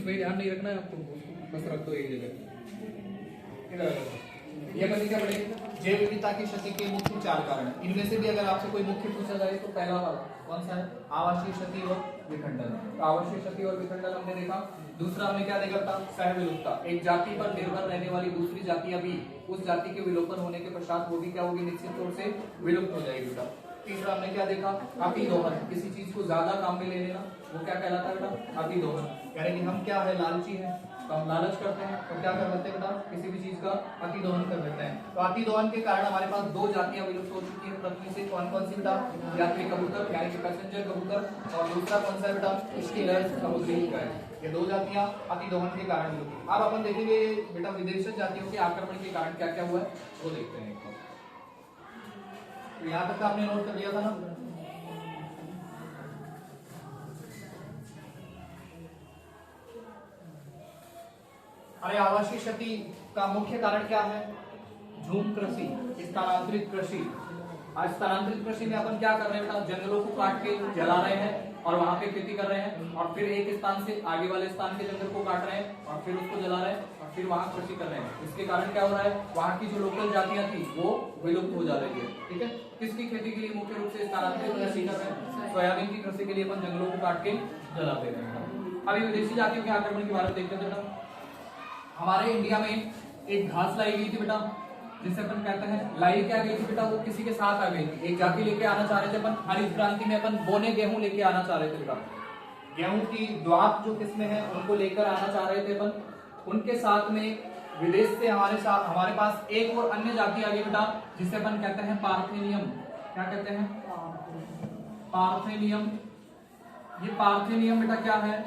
इसमें ध्यान नहीं रखना है आपको, बस रख दो एक जगह। ये बनी क्या पड़ेगी, जैव विविधता की क्षति के मुख्य 4 कारण। इनमें से भी अगर आपसे कोई मुख्य पूछा जाए तो पहला वाला कौन सा है, आवासीय क्षति और विखंडन। तो आवासीय क्षति और विखंडन हमने देखा। दूसरा हमने क्या देखा था, सहविलुप्तता, एक जाति पर निर्भर रहने वाली दूसरी जातियां भी उस जाति के विलोपन होने के पश्चात वो भी क्या होगी, निश्चित तौर से विलुप्त हो जाएगी बेटा। तीसरा हमने क्या देखा, अतिदोहन, किसी चीज को ज्यादा काम में ले लेना, वो क्या कहलाता है बेटा, अतिदोहन। यानी कि हम क्या है, लालची है, तो हम लालच करते हैं तो क्या कर लेते हैं बेटा, किसी भी चीज का अतिदोहन कर लेते हैं। तो अतिदोहन के कारण हमारे पास 2 जातियां विलुप्त हो चुकी है पृथ्वी से। कौन कौन सी बेटा, यात्री कबूतर यानी कि पैसेंजर कबूतर, और दूसरा कौन सा है बेटा, स्टीलर समुद्री गाय। ये 2 जातियां अतिदोहन के कारण विलुप्त। अब अपन देखेंगे बेटा विदेशी जातियों के आक्रमण के कारण क्या क्या हुआ है, वो देखते हैं। तो यहाँ तक आपने नोट कर लिया था ना। अरे आवासीय क्षति का मुख्य कारण क्या है, झूम कृषि, स्थानांतरित कृषि। आज स्थानांतरित कृषि में अपन क्या कर रहे हैं बेटा, जंगलों को काट के जला रहे हैं और वहां पे खेती कर रहे हैं, और फिर एक स्थान से आगे वाले स्थान के जंगल को काट रहे हैं और फिर उसको जला रहे हैं और फिर वहां कृषि कर रहे हैं। इसके कारण क्या हो रहा है, वहां की जो लोकल जातियां थी वो विलुप्त हो जा रही है। ठीक है, किसकी खेती के लिए मुख्य रूप से स्थानांतरित कृषि कर रहे हैं, सोयाबीन की कृषि के लिए अपन जंगलों को काट के जला दे रहे हैं। अभी विदेशी जातियों के आक्रमण के बारे में देखते हैं बेटा। हमारे इंडिया में एक घास लाई गई थी बेटा, जिसे अपन कहते हैं, लाई क्या गई थी बेटा, वो किसी के साथ आ गई थी। एक जाति लेके आना चाह रहे थे अपन, हरित क्रांति में अपन बोने गेहूं लेके आना चाह रहे थे बेटा। गेहूं की द्वाप जो किस्में हैं उनको लेकर आना चाह रहे थे अपन। उनके साथ में विदेश से हमारे पास एक और अन्य जाति आ गई बेटा, जिसे अपन कहते हैं पार्थेनियम। क्या कहते हैं, पार्थेनियम। ये पार्थेनियम बेटा क्या है,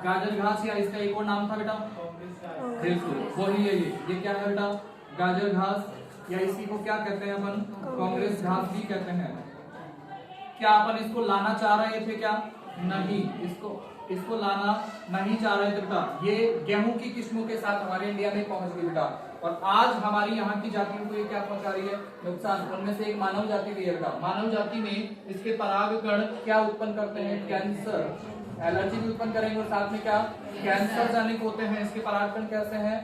गाजर घास, या इसका एक और नाम था बेटा, बिल्कुल वही है ये क्या है बेटा, गाजर घास, या इसी को क्या कहते हैं अपन, कांग्रेस घास भी कहते हैं। क्या अपन इसको लाना चाह रहे थे क्या, नहीं, इसको लाना नहीं चाह रहे थे बेटा। ये गेहूं की किस्मों के साथ हमारे इंडिया में पहुंच गई बेटा, और आज हमारी यहाँ की जातियों को ये क्या पहुंचा रही है, नुकसान। उनमें से एक मानव जाति भी है बेटा। मानव जाति में इसके परागकण क्या उत्पन्न करते हैं, कैंसर, एलर्जी भी उत्पन्न करेंगे, और साथ में क्या, कैंसर जनित होते हैं। इसके परागकण कैसे हैं,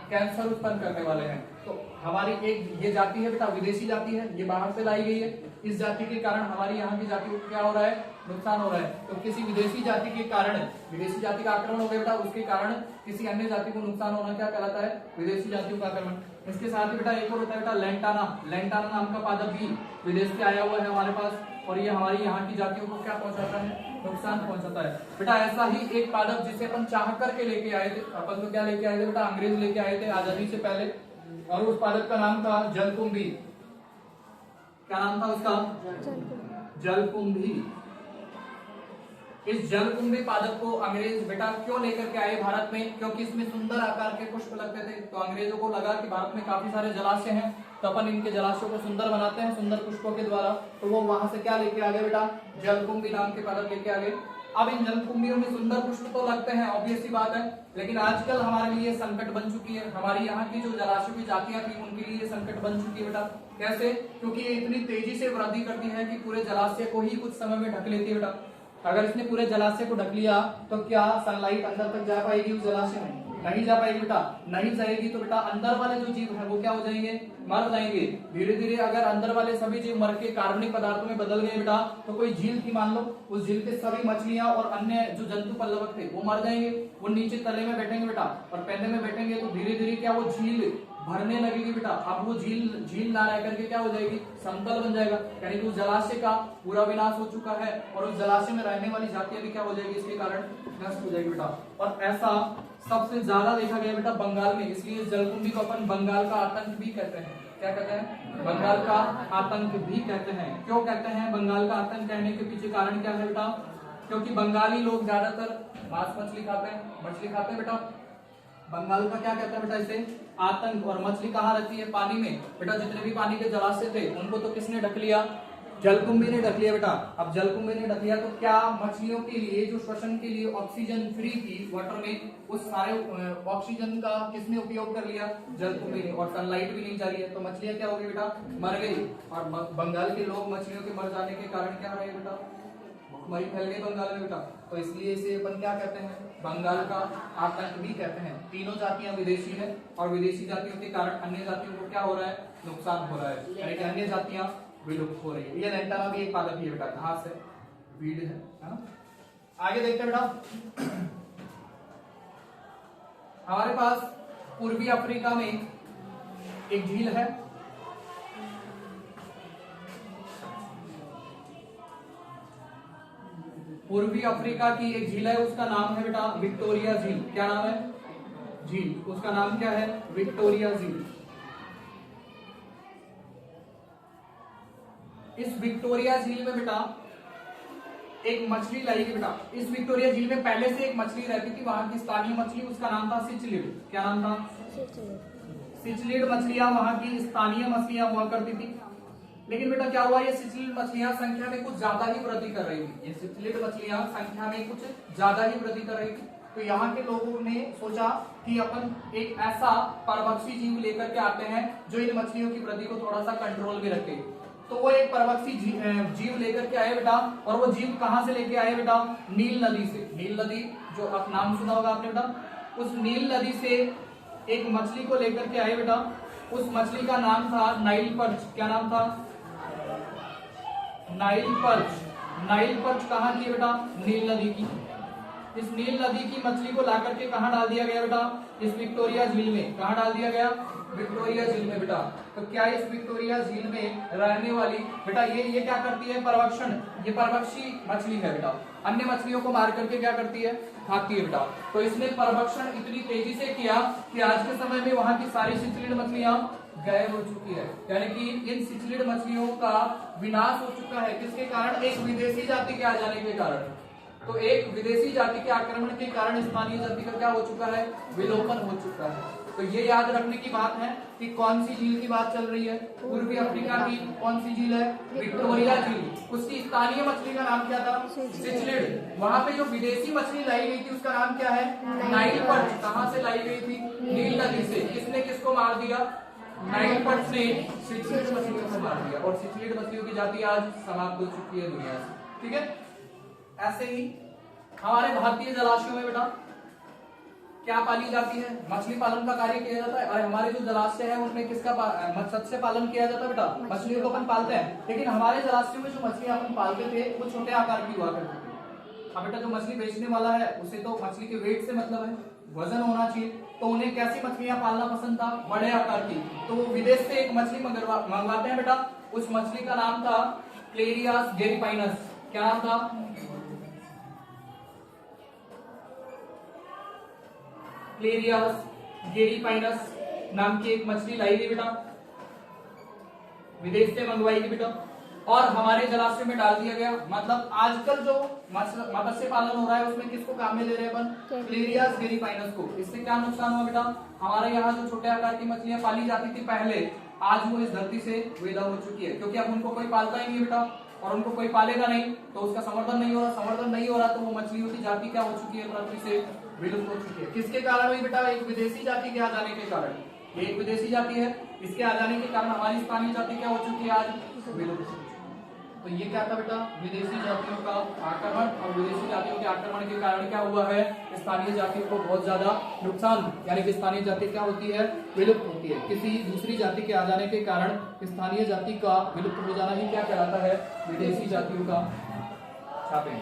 कैंसर उत्पन्न करने वाले हैं। तो हमारी एक ये जाति है बेटा, विदेशी जाति है, ये बाहर से लाई गई है। इस जाति के कारण हमारी यहाँ की जाति को क्या हो रहा है, नुकसान हो रहा है। तो किसी विदेशी जाति के कारण, विदेशी जाति का आक्रमण हो गया बेटा, उसके कारण किसी अन्य जाति को नुकसान होना क्या कहलाता है, विदेशी जातियों का आक्रमण। इसके साथ ही बेटा एक और होता है बेटा लेंटाना। लेंटाना नाम का पादप भी विदेश से आया हुआ है हमारे पास, और ये हमारी यहाँ की जातियों को क्या पहुंचाता है, नुकसान पहुंचाता है बेटा। ऐसा ही एक पादप जिसे अपन चाह करके लेके आए थे, अपन तो क्या लेके आए थे बेटा, अंग्रेज लेके आए थे आजादी से पहले, और उस पादप का नाम था जलकुंभी। क्या नाम था उसका, जलकुंभी। इस जलकुंभी पादप को अंग्रेज बेटा क्यों लेकर के आए भारत में, क्योंकि इसमें सुंदर आकार के पुष्प लगते थे। तो अंग्रेजों को लगा कि भारत में काफी सारे जलाशय हैं, तो अपन इनके जलाशयों को सुंदर बनाते हैं सुंदर पुष्पों के द्वारा। तो वो वहां से क्या लेके आ गए बेटा, जलकुंभी नाम के पादप लेके आ गए। अब इन जलकुंभियों में सुंदर पुष्प तो लगते हैं, ऑब्वियस सी बात है, लेकिन आजकल हमारे लिए संकट बन चुकी है। हमारी यहाँ की जो जलाशयों की जातियां थी उनके लिए संकट बन चुकी है बेटा। कैसे, क्योंकि ये इतनी तेजी से वृद्धि करती है कि पूरे जलाशय को ही कुछ समय में ढक लेती है बेटा। अगर इसने पूरे जलाशय को ढक लिया तो क्या सनलाइट अंदर तक जा पाएगी उस जलाशय में, नहीं जा पाएगी बेटा। नहीं जाएगी तो बेटा अंदर वाले जो जीव है वो क्या हो जाएंगे, मर जाएंगे। धीरे धीरे अगर अंदर वाले सभी जीव मर के कार्बनिक पदार्थों में बदल गए बेटा, तो कोई झील थी मान लो, उस झील के सभी मछलियां और अन्य जो जंतु पल्लवक थे वो मर जाएंगे। वो नीचे तले में बैठेंगे बेटा, और पैने में बैठेंगे, तो धीरे धीरे क्या वो झील भरने लगेगी बेटा। अब वो झील ना रह करके क्या हो जाएगी, समतल बन जाएगा। यानी कि उस जलाशय का पूरा विनाश हो चुका है, और उस जलाशय में रहने वाली जातियां भी क्या हो जाएगी, इसके कारण नष्ट हो जाएगी बेटा। और ऐसा सबसे ज्यादा देखा गया बेटा बंगाल में, इसलिए इस जलकुंभी को अपन बंगाल का आतंक भी कहते हैं। क्या कहते हैं, बंगाल का आतंक भी कहते हैं। क्यों कहते हैं बंगाल का आतंक कहने के पीछे कारण क्या है बेटा, क्योंकि बंगाली लोग ज्यादातर मांस मछली खाते हैं बेटा। बंगाल का क्या कहता है बेटा इसे, आतंक। और मछली कहाँ रहती है, पानी में बेटा। जितने भी पानी के जलाशय थे उनको तो किसने ढक लिया, जलकुंभी ने ढक लिया बेटा। अब जलकुंभी ने ढक लिया तो क्या मछलियों के लिए जो श्वसन के लिए ऑक्सीजन फ्री थी वाटर में, उस सारे ऑक्सीजन का किसने उपयोग कर लिया, जलकुंभी ने। और सनलाइट भी नहीं जा रही है, तो मछलियां क्या हो गई बेटा, मर गई। और बंगाल के लोग मछलियों के मर जाने के कारण क्या रहे बेटा, भूखमरी फैल गई बंगाल में बेटा। तो इसलिए इसे अपन क्या कहते हैं, बंगाल का आतंक भी कहते हैं। तीनों जातियां विदेशी है और विदेशी जातियों के कारण अन्य जातियों को क्या हो रहा है, नुकसान हो रहा है, यानी कि अन्य जातियां विलुप्त हो रही है। ये लैंटाना भी एक पादप ही है बेटा, घास है, वीड है ना। आगे देखते हैं बेटा, हमारे पास पूर्वी अफ्रीका में एक झील है, पूर्वी अफ्रीका की एक झील है, उसका नाम है बेटा विक्टोरिया झील। क्या नाम है, झील, उसका नाम क्या है, विक्टोरिया झील। इस विक्टोरिया झील में बेटा एक मछली लाई गई बेटा। इस विक्टोरिया झील में पहले से एक मछली रहती थी, वहां की स्थानीय मछली, उसका नाम था सिचलिड। क्या नाम था, सिचलिड मछलियां वहां की स्थानीय मछलियां हुआ करती थी। लेकिन बेटा क्या हुआ, ये सिचलिड मछलियां संख्या में कुछ ज्यादा ही वृद्धि कर रही थी, ये सिचलिड मछलियां संख्या में कुछ ज्यादा ही वृद्धि कर रही थी। तो यहाँ के लोगों ने सोचा कि अपन एक ऐसा परभक्षी जीव लेकर के आते हैं जो इन मछलियों की वृद्धि को थोड़ा सा कंट्रोल में रखे। तो वो एक परभक्षी जीव लेकर के आए बेटा, और वो जीव कहां से लेके आए बेटा, नील नदी से। नील नदी जो आप नाम सुना होगा आपने बेटा, उस नील नदी से एक मछली को लेकर के आए बेटा। उस मछली का नाम था नाइल पर्च। क्या नाम था, नाइल पर्च। नाइल पर्च कहाँ की बेटा, नील नदी की। इस नील नदी की मछली को ला करके कहाँ डाल दिया गया बेटा, इस विक्टोरिया झील में। कहाँ डाल दिया गया, विक्टोरिया झील में बेटा। तो क्या इस विक्टोरिया झील में रहने वाली बेटा ये क्या करती है, परभक्षण, ये परभक्षी मछली है बेटा, अन्य मछलियों को मार करके क्या करती है, खाती है बेटा। तो इसने परभक्षण इतनी तेजी से किया कि आज के समय में वहां की सारी सिचलिड मछलियां गायब हो चुकी है, यानी कि इन सिचलिड मछलियों का विनाश हो चुका है। किसके कारण, एक विदेशी जाति के आ जाने के कारण। तो एक विदेशी जाति के आक्रमण के कारण स्थानीय जाति का क्या हो चुका है, विलोपन हो चुका है। तो ये याद रखने की बात है कि कौन सी झील की बात चल रही है, पूर्वी अफ्रीका की कौन सी झील है, विक्टोरिया झील। उसकी स्थानीय मछली का नाम क्या था, सिचलिड। वहां पे जो विदेशी मछली लाई गई थी उसका नाम क्या है, नाइल पर्च। कहां से लाई गई थी, नील नदी से। किसने किसको मार दिया, नाइल पर्च ने सिचलिड मछलियों को मार दिया, और सिचलिड मछलियों की जाति आज समाप्त हो चुकी है दुनिया से। ठीक है, ऐसे ही हमारे भारतीय जलाशयों में बेटा क्या पाली जाती है, मछली पालन का कार्य किया जाता है। और हमारे जो जलाशय है उनमें किसका मत्स्य पालन किया जाता है बेटा, मछलियों को अपन पालते हैं। लेकिन हमारे जलाशयों में जो मछलियां अपन पालते थे वो छोटे आकार की हुआ करती थी। अब बेटा जो मछली बेचने वाला है उसे तो मछली के वेट से मतलब है, वजन होना चाहिए। तो उन्हें कैसी मछलियां पालना पसंद था, बड़े आकार की। तो वो विदेश से एक मछली मंगवाते हैं बेटा, उस मछली का नाम था क्लेरियास गेरीपाइनस। क्या नाम था, क्लेरियास गेरीपाइनस नाम की एक मछली लाई गई बेटा, विदेश से मंगवाई गई बेटा, और हमारे जलाशय में डाल दिया गया। मतलब आजकल जो मत्स्य पालन हो रहा है उसमें किसको काम में ले रहे हैं अपन, क्लेरियास गेरीपाइनस को। इससे क्या नुकसान हुआ बेटा, हमारे यहाँ जो छोटे आकार की मछलियां पाली जाती थी पहले, आज वो इस धरती से विदा हो चुकी है, क्योंकि अब उनको कोई पालता ही नहीं बेटा, और उनको कोई पालेगा नहीं तो उसका संवर्धन नहीं हो रहा। संवर्धन नहीं हो रहा तो वो मछलियों की जाति क्या हो चुकी है, पृथ्वी से विलुप्त हो चुकी है। किसके कारण हुई बेटा, एक विदेशी जाति के आ जाने के कारण। ये एक विदेशी जाति है, इसके आ जाने के कारण हमारी स्थानीय जाति क्या हो चुकी है, आज विलुप्त। तो ये क्या था बेटा, विदेशी जातियों का आक्रमण, और विदेशी जातियों के आक्रमण के कारण क्या हुआ है, स्थानीय जातियों को बहुत ज्यादा नुकसान, यानी कि स्थानीय जाति क्या होती है, विलुप्त होती है। किसी दूसरी जाति के आ जाने के कारण स्थानीय जाति का विलुप्त हो जाना ही क्या कहलाता है, विदेशी जातियों का छापे।